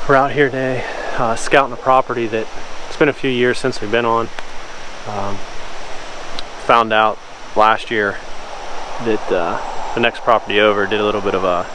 We're out here today scouting a property that it's been a few years since we've been on. Found out last year that the next property over did a little bit of a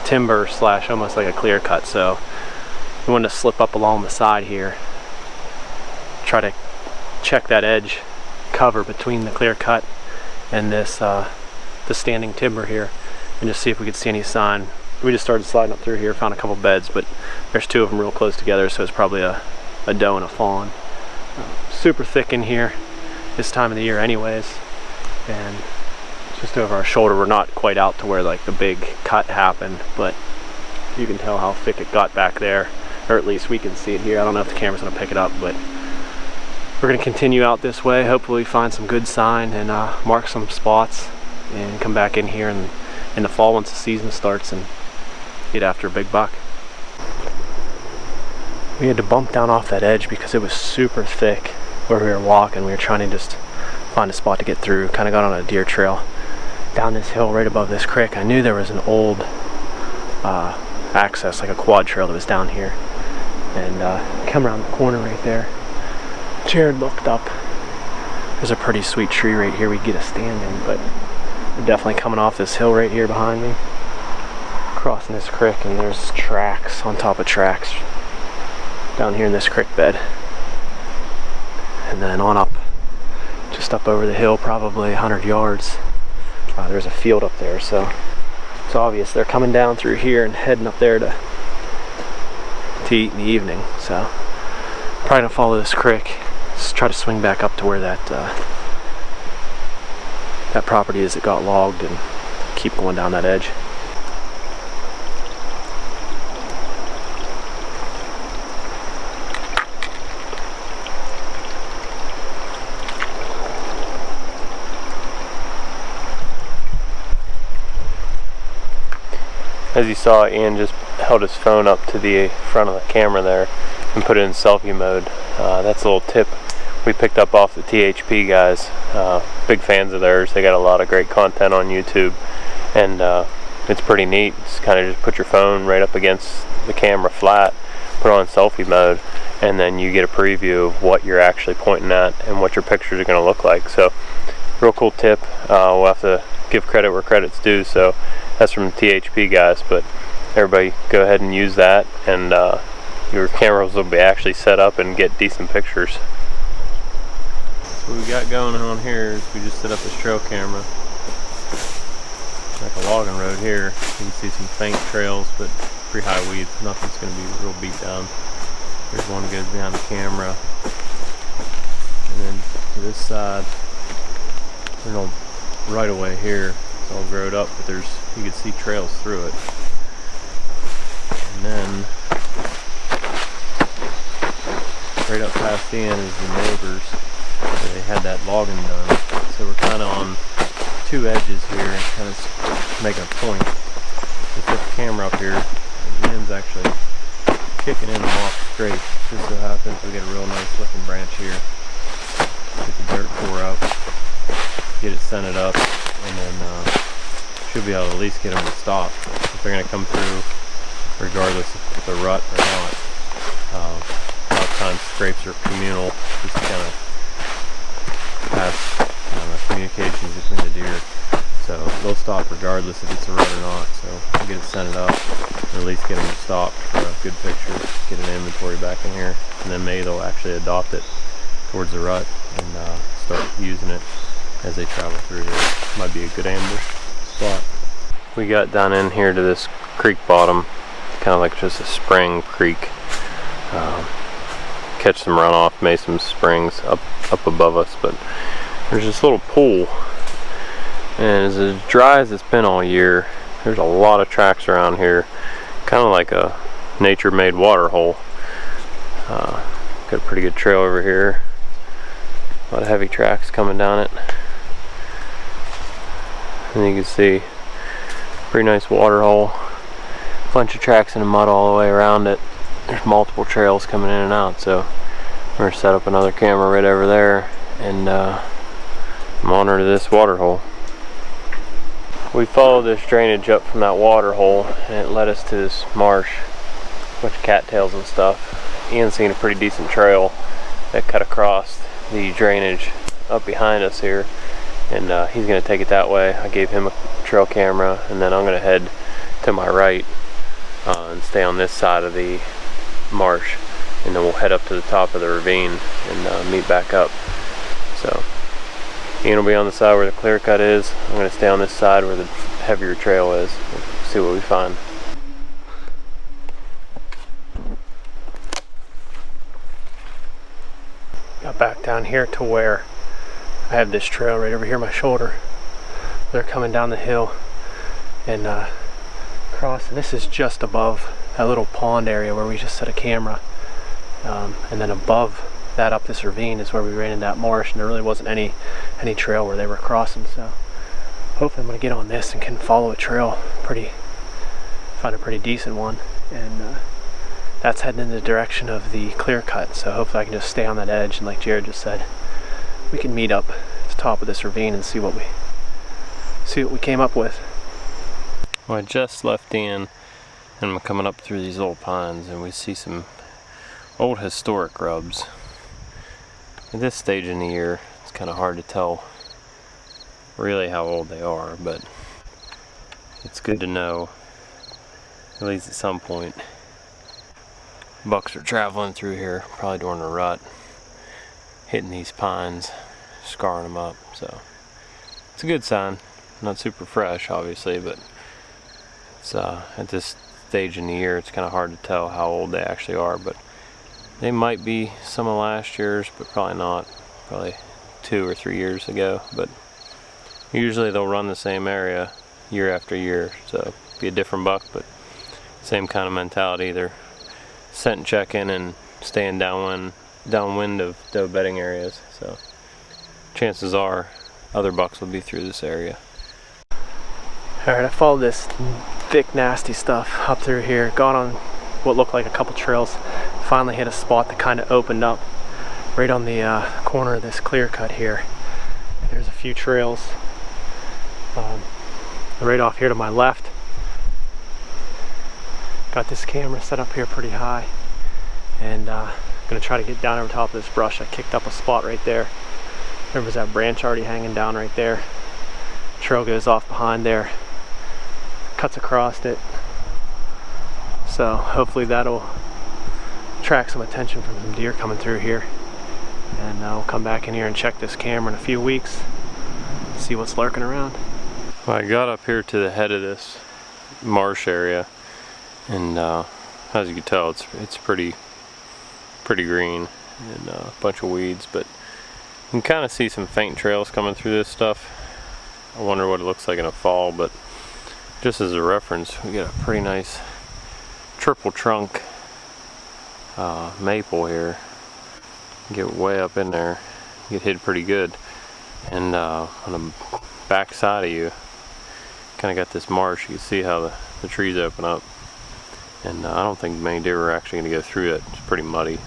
timber slash almost like a clear cut, so we wanted to slip up along the side here, try to check that edge cover between the clear cut and this the standing timber here, and just see if we could see any sign. We just started sliding up through here, found a couple beds, but there's two of them real close together, so it's probably a doe and a fawn. Super thick in here this time of the year anyways, and just over our shoulder. We're not quite out to where like the big cut happened, but you can tell how thick it got back there, or at least we can see it here. I don't know if the camera's gonna pick it up, but we're gonna continue out this way, hopefully find some good sign and mark some spots and come back in here in the fall once the season starts and get after a big buck. We had to bump down off that edge because it was super thick where we were walking. We were trying to just find a spot to get through. Kind of got on a deer trail down this hill right above this creek. I knew there was an old access, like a quad trail that was down here, and come around the corner right there. Jared looked up. There's a pretty sweet tree right here we'd get a stand in, but we're definitely coming off this hill right here behind me, crossing this creek, and there's tracks on top of tracks down here in this creek bed, and then on up, just up over the hill, probably 100 yards. There's a field up there, so it's obvious they're coming down through here and heading up there to eat in the evening. So probably gonna follow this creek, just try to swing back up to where that property is that got logged, and keep going down that edge. As you saw, Ian just held his phone up to the front of the camera there and put it in selfie mode. That's a little tip we picked up off the THP guys. Big fans of theirs. They got a lot of great content on YouTube, and it's pretty neat. Just kind of just put your phone right up against the camera flat, put it on selfie mode, and then you get a preview of what you're actually pointing at and what your pictures are going to look like. So real cool tip. We'll have to give credit where credit's due. So that's from the THP guys, but everybody go ahead and use that, and your cameras will be actually set up and get decent pictures. So what we got going on here is we just set up this trail camera, like a logging road here. You can see some faint trails, but pretty high weeds. Nothing's going to be real beat down. There's one goes behind the camera, and then to this side, there's no right away here. It's all growed up, but you can see trails through it. And then right up past the end is the neighbors. They had that logging done, so we're kind of on two edges here, kind of making a point. Just set the camera up here, and Ian's actually kicking in them off straight. Just so happens we get a real nice looking branch here. Get the dirt tore up, get it centered up, and then should be able to at least get them to stop if they're going to come through, regardless if they're rut or not. A lot of times scrapes are communal, just to kind of pass communications between the deer, so they'll stop regardless if it's a rut or not. So we'll get it centered up, or at least get them stopped for a good picture, get an inventory back in here, and then maybe they'll actually adopt it towards the rut and start using it as they travel through here. Might be a good ambush spot. We got down in here to this creek bottom, kind of like just a spring creek. Catch some runoff, made some springs up above us, but there's this little pool, and as dry as it's been all year, there's a lot of tracks around here, kind of like a nature-made water hole. Got a pretty good trail over here, a lot of heavy tracks coming down it, and you can see pretty nice water hole, bunch of tracks in the mud all the way around it. There's multiple trails coming in and out, so we're gonna set up another camera right over there and monitor this water hole. We followed this drainage up from that water hole, and it led us to this marsh. bunch of cattails and stuff. Ian's seen a pretty decent trail that cut across the drainage up behind us here, and he's going to take it that way. I gave him a trail camera, and then I'm going to head to my right and stay on this side of the marsh, and then we'll head up to the top of the ravine and meet back up. So Ian will be on the side where the clear cut is. I'm going to stay on this side where the heavier trail is. We'll see what we find. Got back down here to where I have this trail right over here my shoulder. They're coming down the hill and crossing. This is just above that little pond area where we just set a camera, and then above that up this ravine is where we ran in that marsh, and there really wasn't any trail where they were crossing. So hopefully I'm gonna get on this and can follow a trail, find a pretty decent one, and that's heading in the direction of the clear cut. So hopefully I can just stay on that edge, and like Jared just said, we can meet up at the top of this ravine and see what we came up with. Well, I just left in, and I'm coming up through these old pines, and we see some old historic grubs. At this stage in the year, it's kind of hard to tell really how old they are, but it's good to know, at least at some point, bucks are traveling through here, probably during the rut, hitting these pines, scarring them up. So it's a good sign. Not super fresh, obviously, but it's at this stage in the year, it's kind of hard to tell how old they actually are. But they might be some of last year's, but probably not. Probably 2 or 3 years ago. But usually they'll run the same area year after year, so be a different buck, but same kind of mentality. They're scent checking and staying downwind of doe bedding areas. So chances are other bucks will be through this area. Alright, I followed this thick, nasty stuff up through here, got on what looked like a couple trails, finally hit a spot that kind of opened up right on the corner of this clear cut here. There's a few trails right off here to my left. Got this camera set up here pretty high, and I'm gonna try to get down over top of this brush. I kicked up a spot right there. There was that branch already hanging down right there. Trail goes off behind there, cuts across it. So hopefully that'll attract some attention from some deer coming through here. And I'll come back in here and check this camera in a few weeks, see what's lurking around. Well, I got up here to the head of this marsh area, and as you can tell, it's pretty green and a bunch of weeds, but you can kind of see some faint trails coming through this stuff. I wonder what it looks like in a fall, but just as a reference, we got a pretty nice triple trunk maple here. Get way up in there, get hid pretty good, and on the back side of you, kind of got this marsh. You can see how the trees open up, and I don't think many deer are actually going to go through it. It's pretty muddy,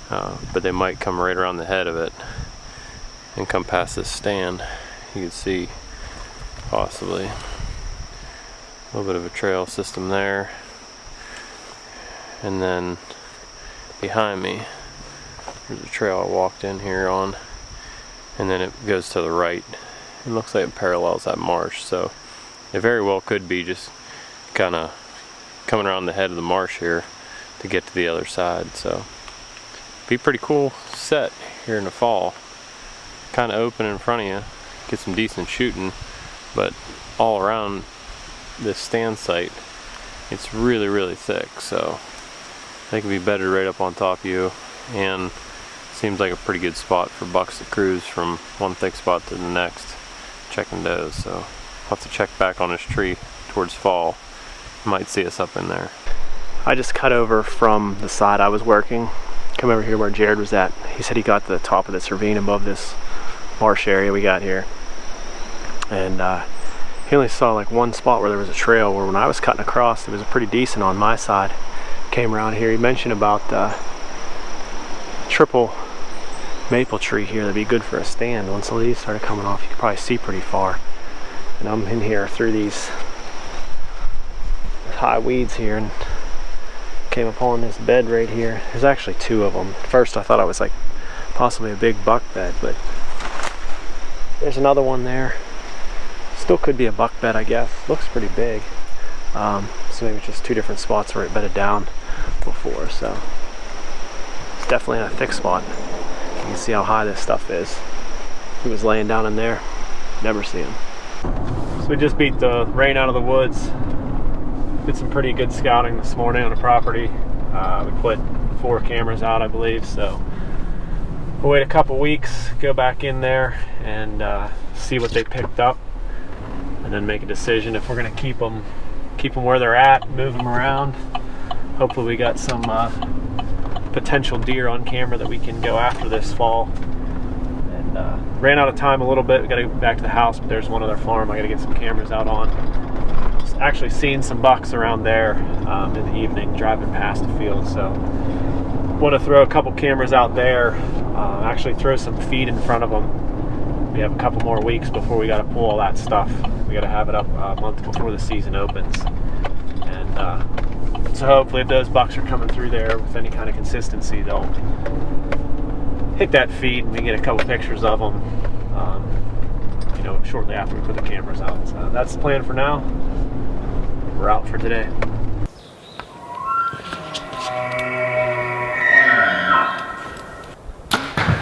but they might come right around the head of it and come past this stand. You can see possibly a little bit of a trail system there, and then behind me there's a trail I walked in here on, and then it goes to the right. It looks like it parallels that marsh, so it very well could be just kind of coming around the head of the marsh here to get to the other side. So be pretty cool set here in the fall. Kind of open in front of you, get some decent shooting, but all around this stand site it's really thick, so they can be bedded right up on top of you, and seems like a pretty good spot for bucks to cruise from one thick spot to the next checking does. So I'll have to check back on this tree towards fall. You might see us up in there. I just cut over from the side I was working, come over here where Jared was at. He said he got to the top of this ravine above this marsh area we got here, and he only saw like one spot where there was a trail, where when I was cutting across it was pretty decent on my side. Came around here, he mentioned about triple maple tree here that'd be good for a stand. Once the leaves started coming off, you could probably see pretty far, and I'm in here through these high weeds here and came upon this bed right here. There's actually two of them. At first I thought it was like possibly a big buck bed, but there's another one there. Still could be a buck bed, I guess. Looks pretty big. So maybe it's just two different spots where it bedded down before. So it's definitely in a thick spot. You can see how high this stuff is. He was laying down in there. Never see him. So we just beat the rain out of the woods. Did some pretty good scouting this morning on the property. We put 4 cameras out, I believe. So we'll wait a couple weeks, go back in there and see what they picked up, and then make a decision if we're going to keep them where they're at, move them around. Hopefully we got some potential deer on camera that we can go after this fall. And ran out of time a little bit. We got to get back to the house, but there's one other farm I got to get some cameras out on. Actually seen some bucks around there in the evening driving past the field, so want to throw a couple cameras out there, actually throw some feed in front of them. We have a couple more weeks before we got to pull all that stuff. We got to have it up a month before the season opens, and so hopefully if those bucks are coming through there with any kind of consistency, they'll hit that feed and we get a couple pictures of them, you know, shortly after we put the cameras out. So that's the plan for now. We're out for today.